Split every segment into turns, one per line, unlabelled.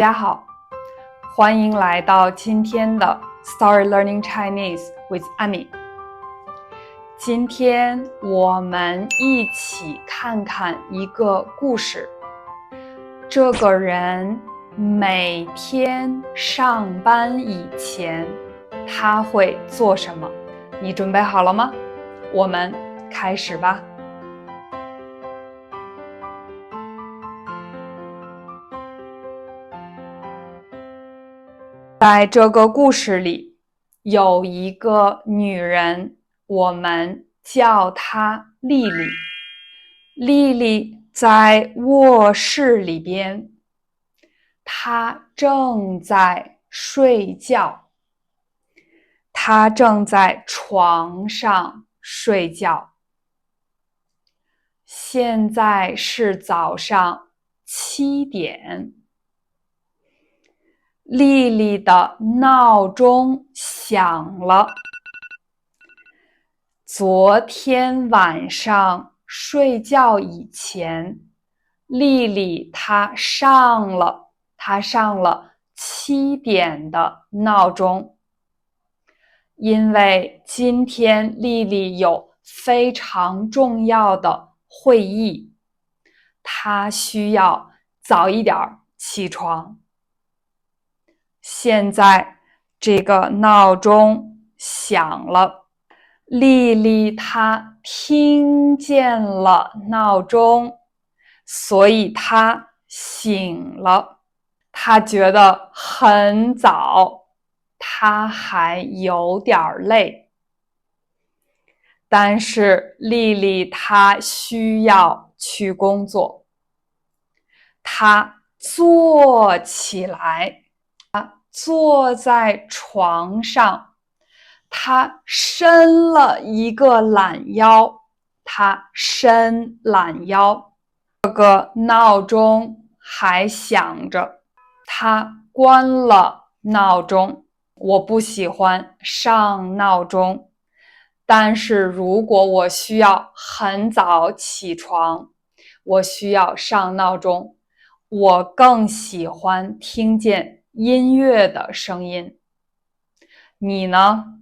大家好，欢迎来到今天的 Story Learning Chinese with Annie。今天我们一起看看一个故事。这个人每天上班以前，他会做什么？你准备好了吗？我们开始吧。在这个故事里，有一个女人，我们叫她丽丽。丽丽在卧室里边，她正在睡觉，她正在床上睡觉。现在是早上7点。丽丽的闹钟响了。昨天晚上睡觉以前，丽丽她上了7点的闹钟，因为今天丽丽有非常重要的会议，她需要早一点起床。现在这个闹钟响了，丽丽她听见了闹钟，所以她醒了。她觉得很早，她还有点累，但是丽丽她需要去工作。她坐起来，坐在床上，他伸了一个懒腰，这个闹钟还响着，他关了闹钟。我不喜欢上闹钟，但是如果我需要很早起床，我需要上闹钟，我更喜欢听见音乐的声音。你呢？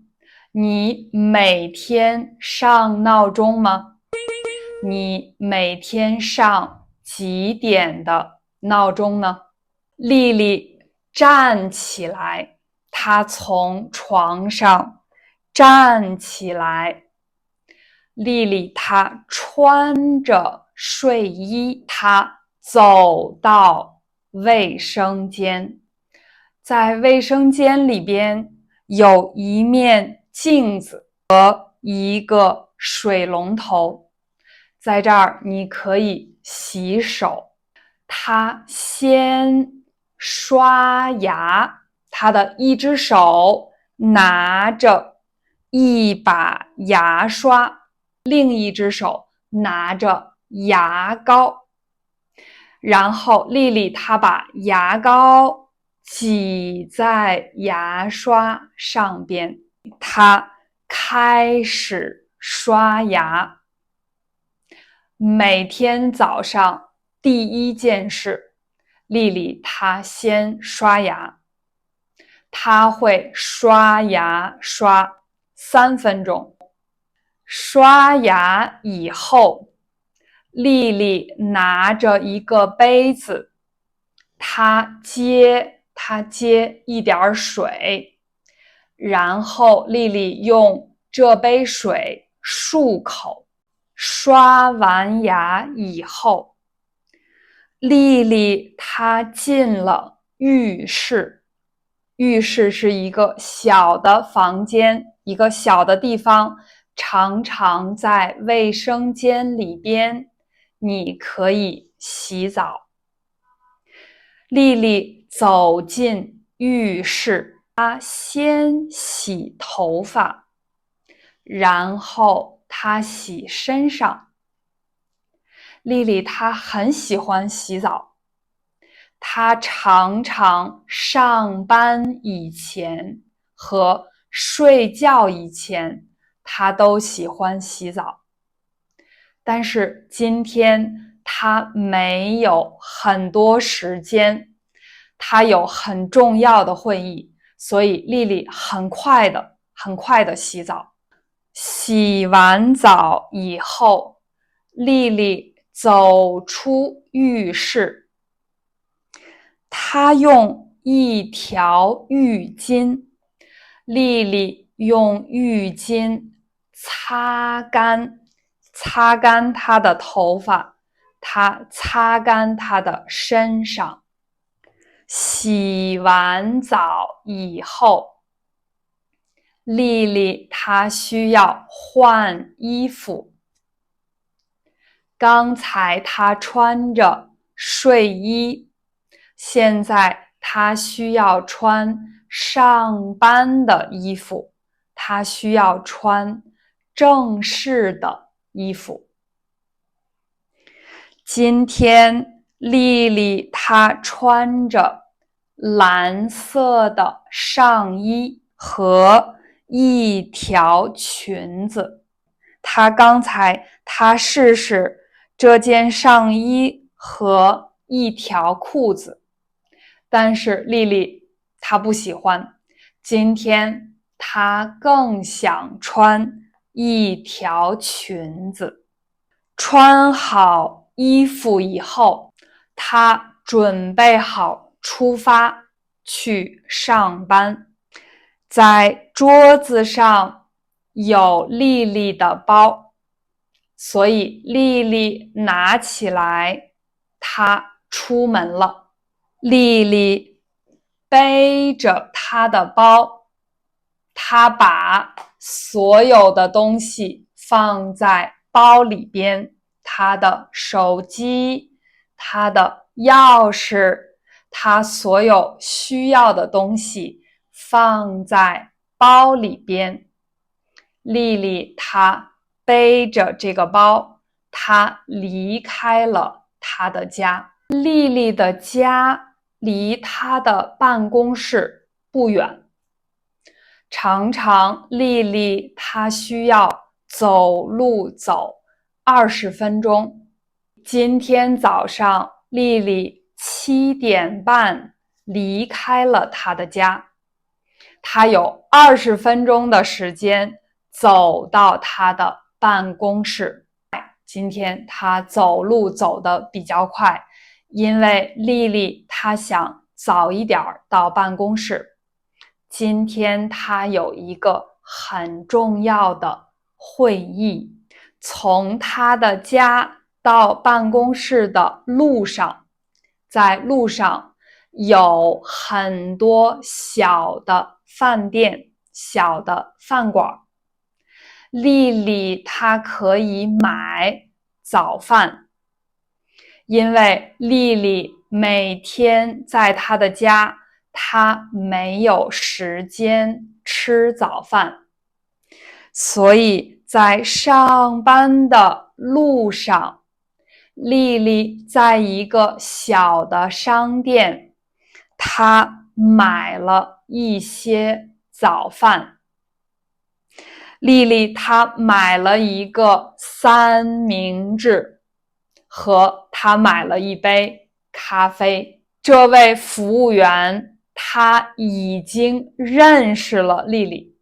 你每天上闹钟吗？你每天上几点的闹钟呢？丽丽站起来，她从床上站起来。丽丽她穿着睡衣，她走到卫生间。在卫生间里边有一面镜子和一个水龙头，在这儿你可以洗手。她先刷牙，她的一只手拿着一把牙刷，另一只手拿着牙膏。然后丽丽她把牙膏挤在牙刷上边，她开始刷牙。每天早上第一件事，丽丽她先刷牙，她会刷牙刷3分钟。刷牙以后，丽丽拿着一个杯子，她接一点水，然后丽丽用这杯水漱口。刷完牙以后，丽丽她进了浴室。浴室是一个小的房间，一个小的地方，常常在卫生间里边，你可以洗澡。丽丽走进浴室，她先洗头发，然后她洗身上。丽丽她很喜欢洗澡，她常常上班以前和睡觉以前，她都喜欢洗澡。但是今天她没有很多时间，她有很重要的会议，所以丽丽很快的洗澡。洗完澡以后，丽丽走出浴室，她用一条浴巾，丽丽用浴巾擦干她的头发，她擦干她的身上。洗完澡以后，丽丽她需要换衣服。刚才她穿着睡衣，现在她需要穿上班的衣服，她需要穿正式的衣服。今天丽丽她穿着蓝色的上衣和一条裙子。她试试这件上衣和一条裤子，但是丽丽她不喜欢。今天她更想穿一条裙子。穿好衣服以后，她准备好出发去上班。在桌子上有丽丽的包，所以丽丽拿起来，她出门了。丽丽背着她的包，她把所有的东西放在包里边，她的手机，她的钥匙，她所有需要的东西放在包里边。丽丽她背着这个包，她离开了她的家。丽丽的家离她的办公室不远，常常丽丽她需要走路走20分钟。今天早上丽丽7点半离开了她的家，她有20分钟的时间走到她的办公室。今天她走路走得比较快，因为丽丽她想早一点到办公室。今天她有一个很重要的会议，从她的家到办公室的路上，在路上有很多小的饭店、小的饭馆。丽丽她可以买早饭，因为丽丽每天在她的家，她没有时间吃早饭，所以在上班的路上，丽丽在一个小的商店，她买了一些早饭。丽丽她买了一个三明治，和她买了一杯咖啡。这位服务员他已经认识了丽丽，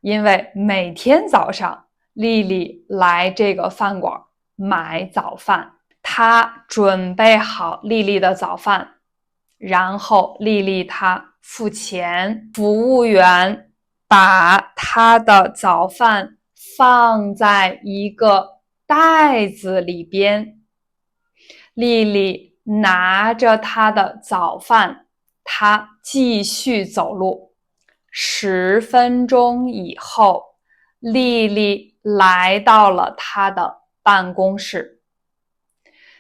因为每天早上丽丽来这个饭馆买早饭，他准备好丽丽的早饭，然后丽丽她付钱，服务员把她的早饭放在一个袋子里边。丽丽拿着她的早饭，她继续走路。10分钟以后，丽丽来到了她的办公室。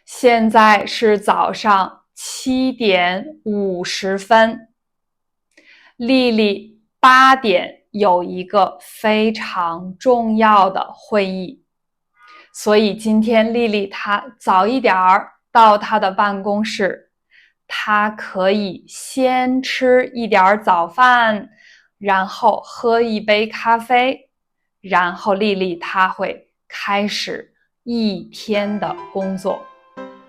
现在是早上7点50分。丽丽8点有一个非常重要的会议，所以今天丽丽她早一点到她的办公室，她可以先吃一点早饭，然后喝一杯咖啡，然后丽丽她会开始一天的工作。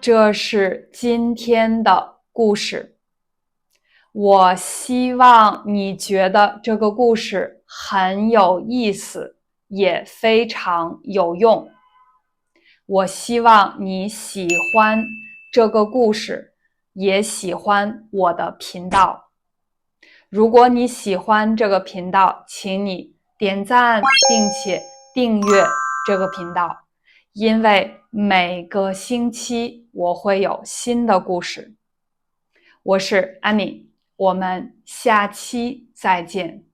这是今天的故事。我希望你觉得这个故事很有意思，也非常有用。我希望你喜欢这个故事，也喜欢我的频道。如果你喜欢这个频道，请你点赞并且订阅这个频道，因为每个星期我会有新的故事。我是安妮，我们下期再见。